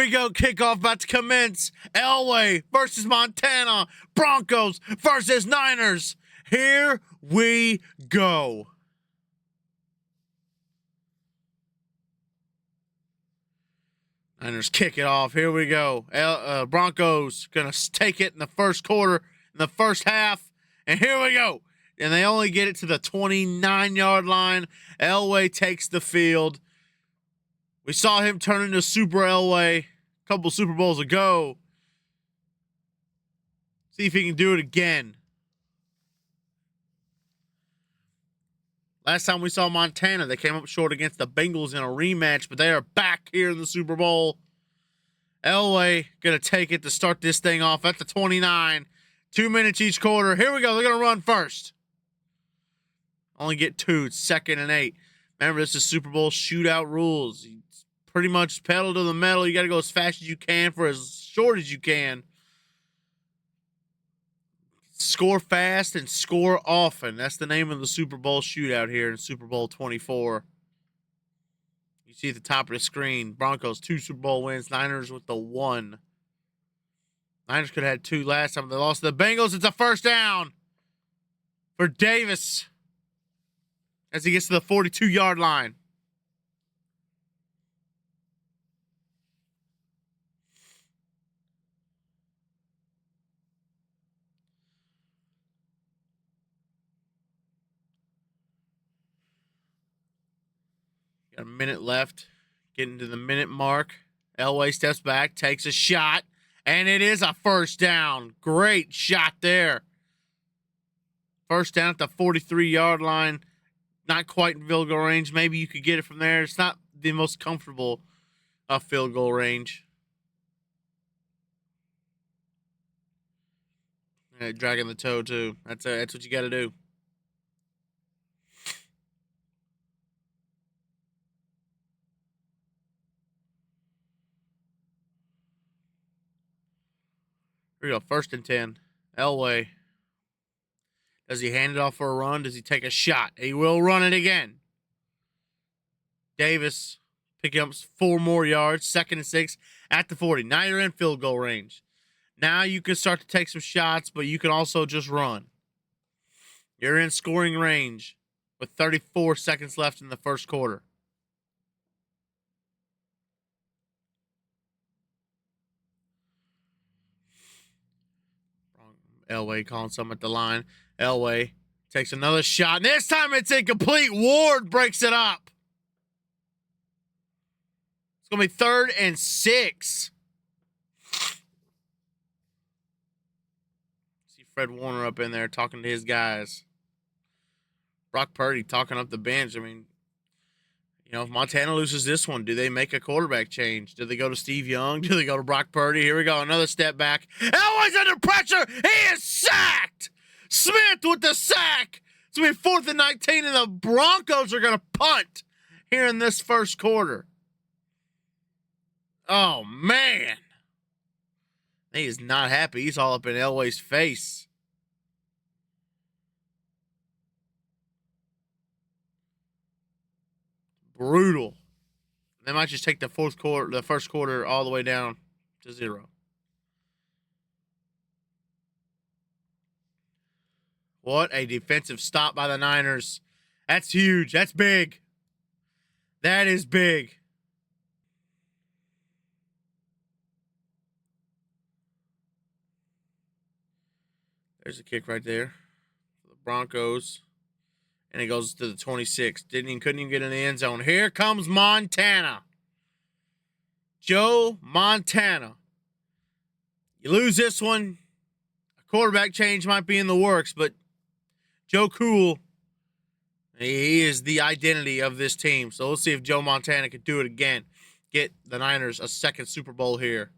we go. Kickoff about to commence. Elway versus Montana. Broncos versus Niners. Here we go. Niners kick it off. Here we go. Broncos going to take it in the first quarter, in the first half. And here we go. And they only get it to the 29-yard line. Elway takes the field. We saw him turn into Super Elway a couple Super Bowls ago. See if he can do it again. Last time we saw Montana, they came up short against the Bengals in a rematch, but they are back here in the Super Bowl. Elway going to take it to start this thing off at the 29. 2 minutes each quarter. Here we go. They're going to run first. Only get 2. It's 2nd and 8. Remember, this is Super Bowl shootout rules. It's pretty much pedal to the metal. You got to go as fast as you can for as short as you can. Score fast and score often. That's the name of the Super Bowl shootout here in Super Bowl 24. You see at the top of the screen, Broncos 2 Super Bowl wins, Niners with the 1. Niners could have had 2 last time. They lost to the Bengals. It's a first down for Davis as he gets to the 42-yard line. Got a minute left. Getting to the minute mark. Elway steps back, takes a shot, and it is a first down. Great shot there. First down at the 43-yard line. Not quite in field goal range. Maybe you could get it from there. It's not the most comfortable field goal range. Dragging the toe, too. That's what you got to do. Here we go. 1st and 10. Elway. Does he hand it off for a run? Does he take a shot? He will run it again. Davis picking up 4 more yards. 2nd and 6 at the 40. Now you're in field goal range. Now you can start to take some shots, but you can also just run. You're in scoring range with 34 seconds left in the first quarter. Elway calling something at the line. Elway takes another shot. And this time it's incomplete. Ward breaks it up. It's going to be 3rd and 6. See Fred Warner up in there talking to his guys. Brock Purdy talking up the bench. I mean, you know, if Montana loses this one, do they make a quarterback change? Do they go to Steve Young? Do they go to Brock Purdy? Here we go. Another step back. Elway's under pressure. He is sacked. Smith with the sack. It's going to be 4th and 19, and the Broncos are going to punt here in this first quarter. Oh, man. He is not happy. He's all up in Elway's face. Brutal. They might just take the first quarter all the way down to 0. What a defensive stop by the Niners. That's huge. That's big. That is big. There's a kick right there for the Broncos. And it goes to the 26. Couldn't even get in the end zone. Here comes Montana. Joe Montana. You lose this one, a quarterback change might be in the works, but Joe Cool, he is the identity of this team. So let's see if Joe Montana can do it again. Get the Niners a 2nd Super Bowl here.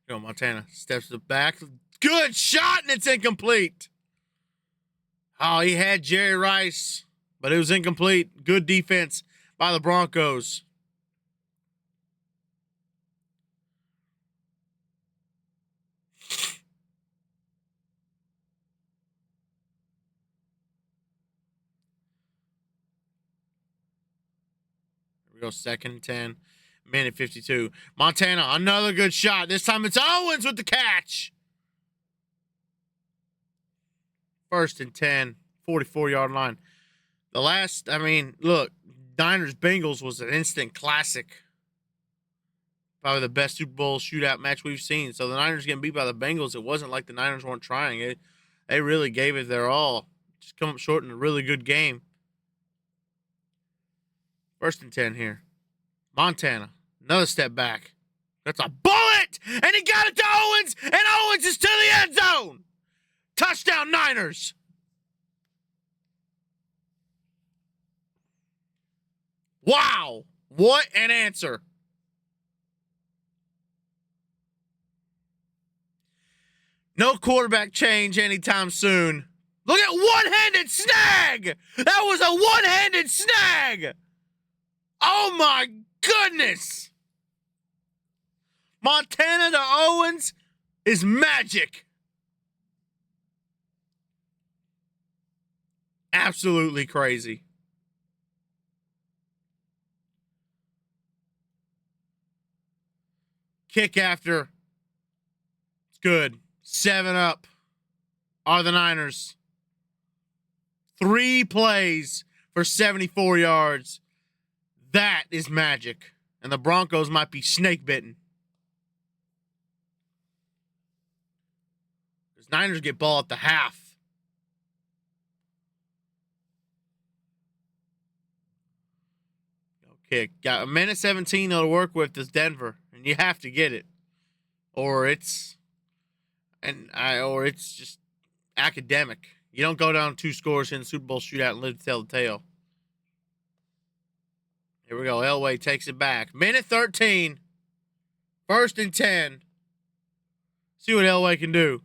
Joe Montana steps to the back. Good shot, and it's incomplete. Oh, he had Jerry Rice, but it was incomplete. Good defense by the Broncos. We go 2nd and 10, minute 52. Montana, another good shot. This time it's Owens with the catch. 1st and 10, 44-yard line. The last, I mean, look, Niners-Bengals was an instant classic. Probably the best Super Bowl shootout match we've seen. So the Niners getting beat by the Bengals, it wasn't like the Niners weren't trying. They really gave it their all. Just come up short in a really good game. 1st and 10 here. Montana, another step back. That's a bullet! And he got it to Owens! And Owens is to the end zone! Touchdown, Niners! Wow! What an answer. No quarterback change anytime soon. Look at one-handed snag! That was a one-handed snag! Oh my goodness! Montana to Owens is magic. Absolutely crazy. Kick after. It's good. 7 up are the Niners. 3 plays for 74 yards. That is magic. And the Broncos might be snake bitten. Because Niners get ball at the half. Go kick. Got a minute 17 to work with this Denver. And you have to get it. Or it's just academic. You don't go down 2 scores in the Super Bowl shootout and live to tell the tale. Here we go. ELWAY takes it back. Minute 13. 1st and 10. See what ELWAY can do.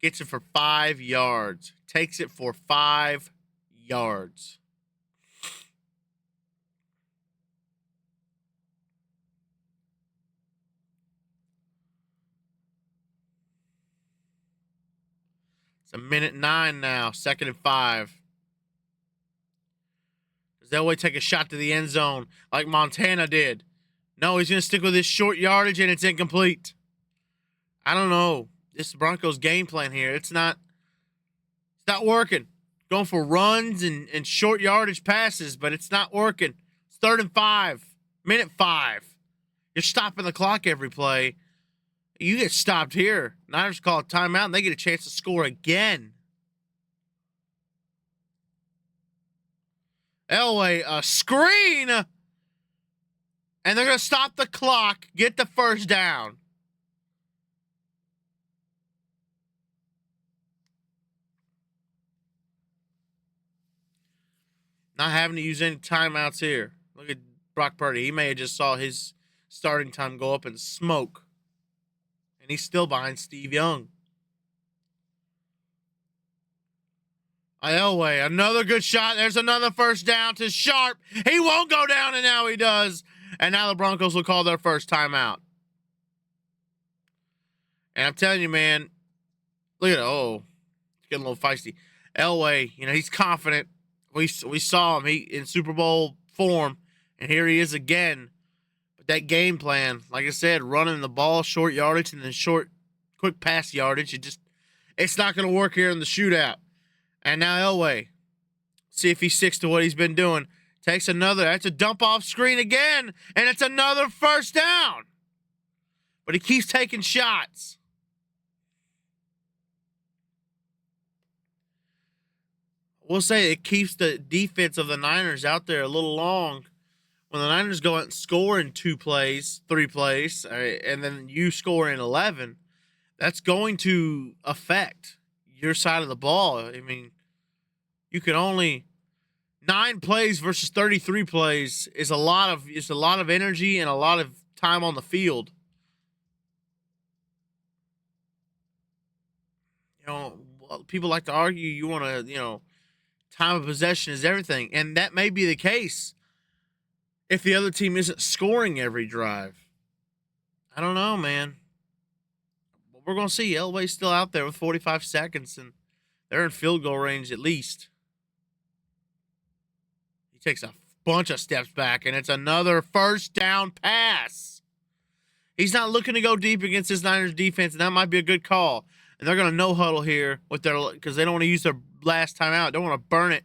Gets it for 5 yards. Takes it for 5 yards. It's a minute 9 now. 2nd and 5. Does ELWAY take a shot to the end zone like Montana did? No, he's going to stick with his short yardage, and it's incomplete. I don't know. This Broncos game plan here, it's not working. Going for runs and short yardage passes, but it's not working. It's 3rd and 5. Minute 5. You're stopping the clock every play. You get stopped here. Niners call a timeout, and they get a chance to score again. ELWAY, a screen. And they're going to stop the clock, get the 1st down. Not having to use any timeouts here. Look at Brock Purdy. He may have just saw his starting time go up in smoke. And he's still behind Steve Young. ELWAY, another good shot. There's another 1st down to Sharp. He won't go down, and now he does. And now the Broncos will call their 1st timeout. And I'm telling you, man, look at it. Oh, it's getting a little feisty. ELWAY, he's confident. We saw him in Super Bowl form, and here he is again. But that game plan, like I said, running the ball, short yardage, and then quick pass yardage, it's not going to work here in the shootout. And now ELWAY, see if he sticks to what he's been doing. Takes another, that's a dump off screen again, and it's another 1st down. But he keeps taking shots. We'll say it keeps the defense of the Niners out there a little long. When the Niners go out and score in 2 plays, 3 plays, and then you score in 11, that's going to affect your side of the ball. I mean, you can only 9 plays versus 33 plays is a lot of energy and a lot of time on the field. People like to argue you want to, time of possession is everything, and that may be the case if the other team isn't scoring every drive. I don't know, man. But we're going to see. ELWAY's still out there with 45 seconds, and they're in field goal range at least. Takes a bunch of steps back, and it's another first down pass. He's not looking to go deep against this Niners defense, and that might be a good call. And they're going to no huddle here with their, because they don't want to use their last time out. They don't want to burn it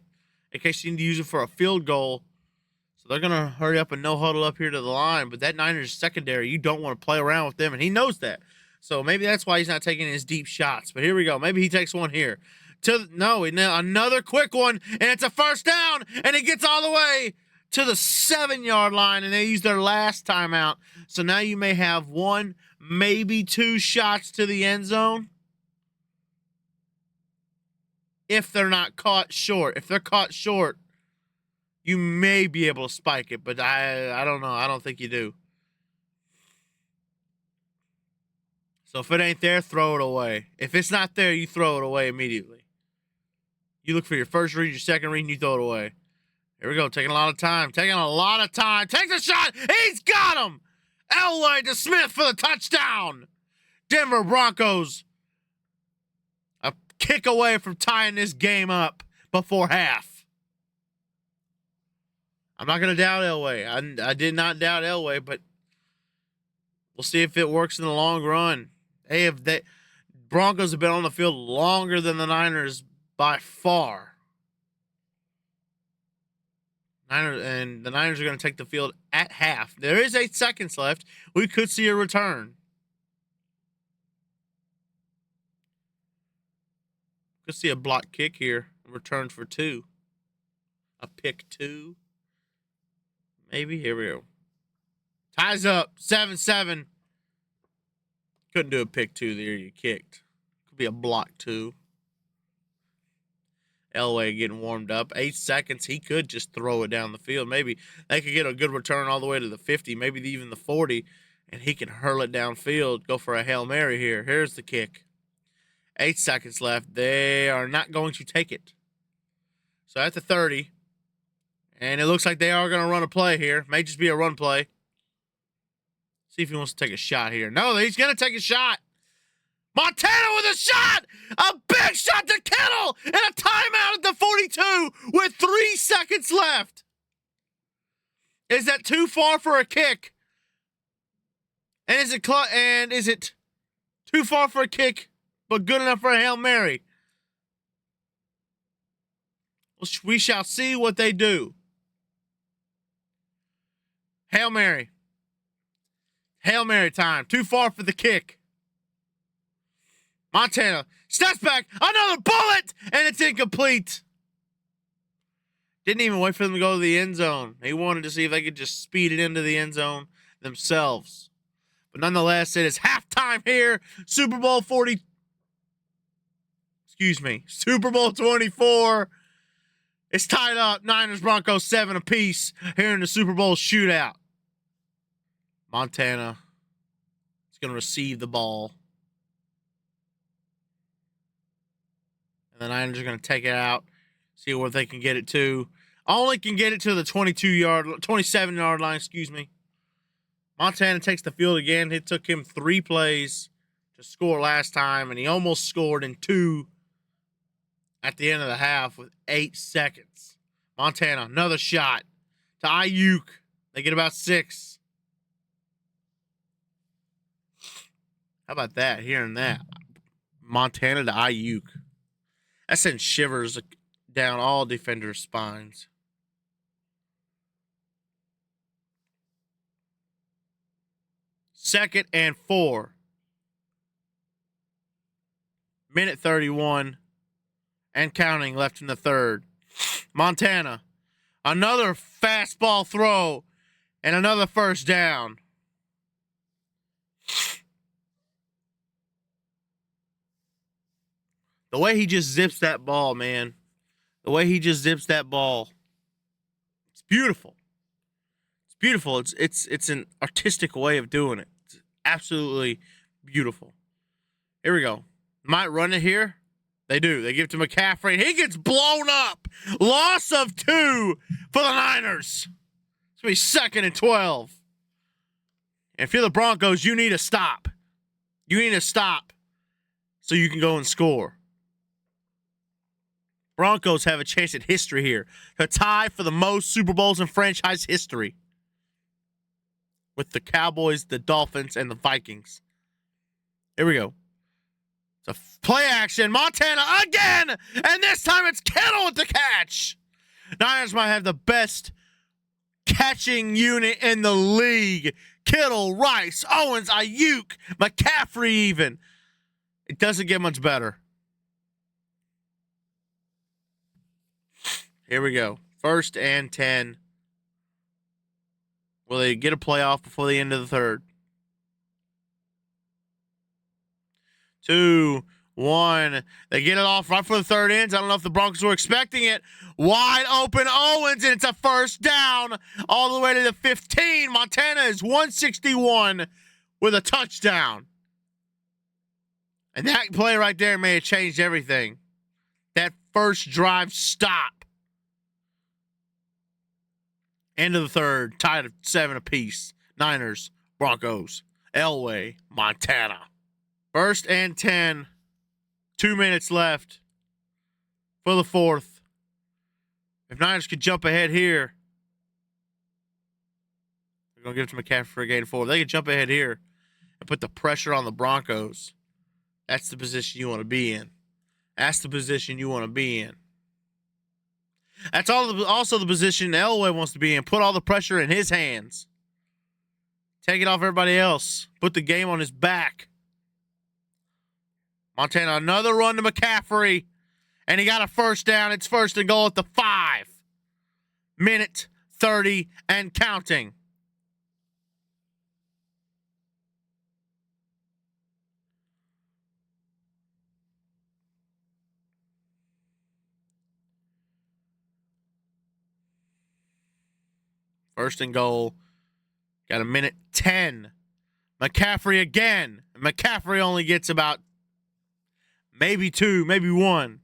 in case you need to use it for a field goal. So they're going to hurry up and no huddle up here to the line. But that Niners secondary, you don't want to play around with them, and he knows that. So maybe that's why he's not taking his deep shots. But here we go. Maybe he takes one here. Another quick one, and it's a first down, and it gets all the way to the 7-yard line, and they use their last timeout. So now you may have one, maybe two shots to the end zone if they're not caught short. If they're caught short, you may be able to spike it, but I don't know. I don't think you do. So if it ain't there, throw it away. If it's not there, you throw it away immediately. You look for your first read, your second read, and you throw it away. Here we go. Taking a lot of time. Takes a shot. He's got him. ELWAY to Smith for the touchdown. Denver Broncos a kick away from tying this game up before half. I'm not going to doubt ELWAY. I did not doubt ELWAY, but we'll see if it works in the long run. Broncos have been on the field longer than the Niners by far. The Niners are going to take the field at half. There is 8 seconds left. We could see a return. Could see a block kick here. Return for 2. A pick 2. Maybe. Here we go. Ties up. 7-7. Couldn't do a pick 2 there. You kicked. Could be a block 2. ELWAY getting warmed up. 8 seconds. He could just throw it down the field. Maybe they could get a good return all the way to the 50, maybe even the 40, and he can hurl it downfield, go for a Hail Mary here. Here's the kick. 8 seconds left. They are not going to take it. So at the 30, and it looks like they are going to run a play here. May just be a run play. See if he wants to take a shot here. No, he's going to take a shot. Montana with a shot! A big shot to Kittle! And a timeout at the 42 with 3 seconds left. Is that too far for a kick? And is it too far for a kick, but good enough for a Hail Mary? We shall see what they do. Hail Mary. Hail Mary time. Too far for the kick. Montana steps back, another bullet, and it's incomplete. Didn't even wait for them to go to the end zone. He wanted to see if they could just speed it into the end zone themselves. But nonetheless, it is halftime here. Super Bowl 24. It's tied up. Niners, Broncos 7 apiece here in the Super Bowl shootout. Montana is going to receive the ball. The Niners are going to take it out, see where they can get it to. Only can get it to the 27-yard line, Montana takes the field again. It took him 3 plays to score last time, and he almost scored in 2 at the end of the half with 8 seconds. Montana, another shot to Ayuk. They get about 6. How about that? Hearing that. Montana to Ayuk. That sends shivers down all defenders' spines. Second and 4. Minute 31 and counting left in the third. Montana, another fastball throw and another first down. The way he just zips that ball, man. The way he just zips that ball. It's beautiful. It's beautiful. It's an artistic way of doing it. It's absolutely beautiful. Here we go. Might run it here. They do. They give it to McCaffrey. He gets blown up. Loss of 2 for the Niners. It's going to be 2nd and 12. And if you're the Broncos, you need to stop. You need to stop so you can go and score. Broncos have a chance at history here to tie for the most Super Bowls in franchise history with the Cowboys, the Dolphins, and the Vikings. Here we go. It's a play action. Montana again, and this time it's Kittle with the catch. Niners might have the best catching unit in the league. Kittle, Rice, Owens, Ayuk, McCaffrey even. It doesn't get much better. Here we go. 1st and 10. Will they get a playoff before the end of the third? 2, 1. They get it off right for the third ends. I don't know if the Broncos were expecting it. Wide open Owens, and it's a first down all the way to the 15. Montana is 161 with a touchdown. And that play right there may have changed everything. That first drive stop. End of the third, tied at 7 apiece. Niners, Broncos, ELWAY, Montana. 1st and 10. 2 minutes left for the fourth. If Niners could jump ahead here, they're going to give it to McCaffrey for a gain of 4. If they could jump ahead here and put the pressure on the Broncos, that's the position you want to be in. That's the position you want to be in. That's also the position ELWAY wants to be in. Put all the pressure in his hands. Take it off everybody else. Put the game on his back. Montana, another run to McCaffrey. And he got a first down. It's 1st and goal at the 5. Minute 30 and counting. First and goal. Got a minute 10. McCaffrey again. McCaffrey only gets about maybe 2, maybe 1.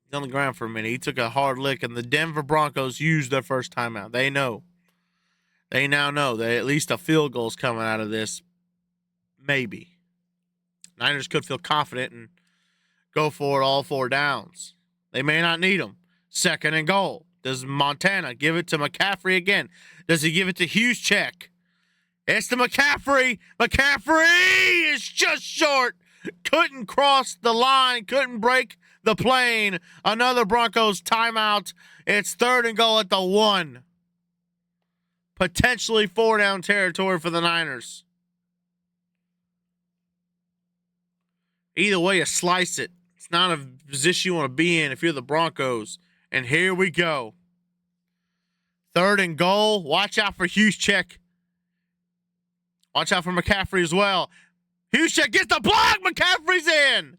He's on the ground for a minute. He took a hard lick, and the Denver Broncos used their first timeout. They know. They now know that at least a field goal's coming out of this. Maybe. Niners could feel confident and go for it all 4 downs. They may not need them. 2nd and goal. Does Montana give it to McCaffrey again? Does he give it to Juszczyk? It's to McCaffrey. McCaffrey is just short. Couldn't cross the line. Couldn't break the plane. Another Broncos timeout. It's 3rd and goal at the 1. Potentially 4 down territory for the Niners. Either way you slice it, it's not a position you want to be in if you're the Broncos. And here we go. 3rd and goal. Watch out for Juszczyk. Watch out for McCaffrey as well. Juszczyk gets the block. McCaffrey's in.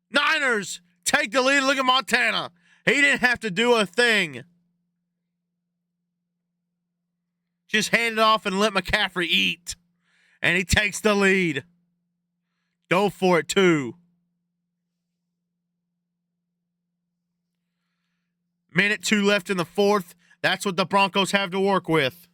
Niners take the lead. Look at Montana. He didn't have to do a thing. Just hand it off and let McCaffrey eat. And he takes the lead. Go for it, too. Minute 2 left in the fourth. That's what the Broncos have to work with.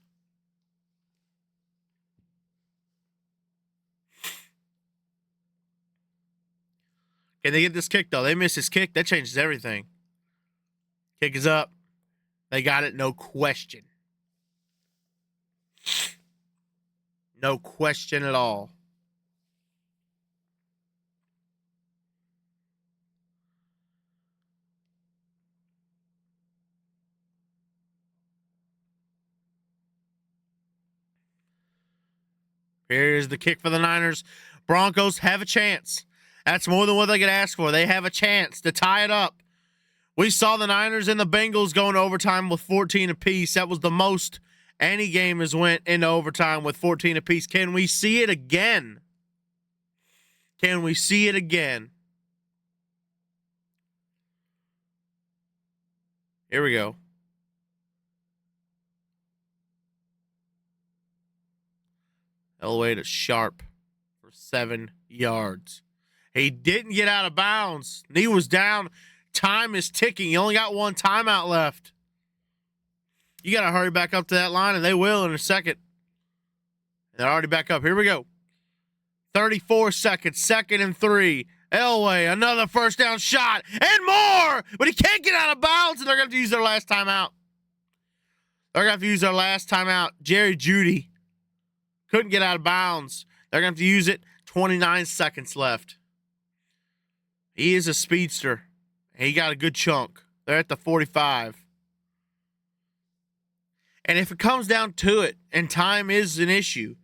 Can they get this kick, though? They miss his kick. That changes everything. Kick is up. They got it, no question. No question at all. Here's the kick for the Niners. Broncos have a chance. That's more than what they could ask for. They have a chance to tie it up. We saw the Niners and the Bengals going to overtime with 14 apiece. That was the most any game has went into overtime with 14 apiece. Can we see it again? Can we see it again? Here we go. ELWAY to Sharp for 7 yards. He didn't get out of bounds. Knee was down. Time is ticking. He only got 1 timeout left. You got to hurry back up to that line, and they will in a second. They're already back up. Here we go. 34 seconds. 2nd and 3. Elway, another first down shot, and more! But he can't get out of bounds, and they're going to use their last timeout. They're going to have to use their last timeout. Jerry Jeudy couldn't get out of bounds. They're going to have to use it. 29 seconds left. He is a speedster. He got a good chunk. They're at the 45. And if it comes down to it, and time is an issue,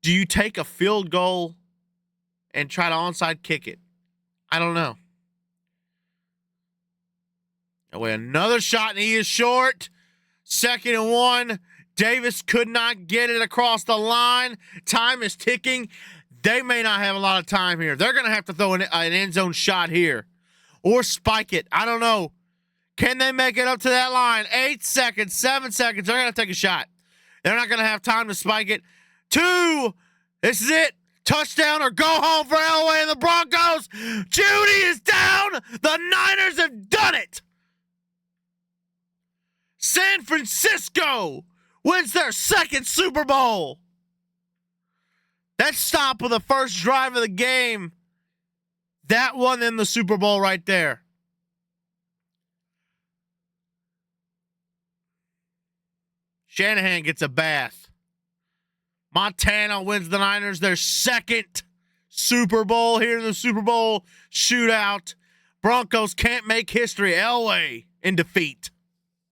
do you take a field goal and try to onside kick it? I don't know. Away, another shot, and he is short. 2nd and 1. Davis could not get it across the line. Time is ticking. They may not have a lot of time here. They're going to have to throw an end zone shot here or spike it. I don't know. Can they make it up to that line? 8 seconds, 7 seconds. They're going to take a shot. They're not going to have time to spike it. 2. This is it. Touchdown or go home for Elway and the Broncos. Jeudy is down. The Niners have done it. San Francisco wins their 2nd Super Bowl. That stop of the first drive of the game, that won them the Super Bowl right there. Shanahan gets a bath. Montana wins the Niners their 2nd Super Bowl here in the Super Bowl shootout. Broncos can't make history. Elway in defeat.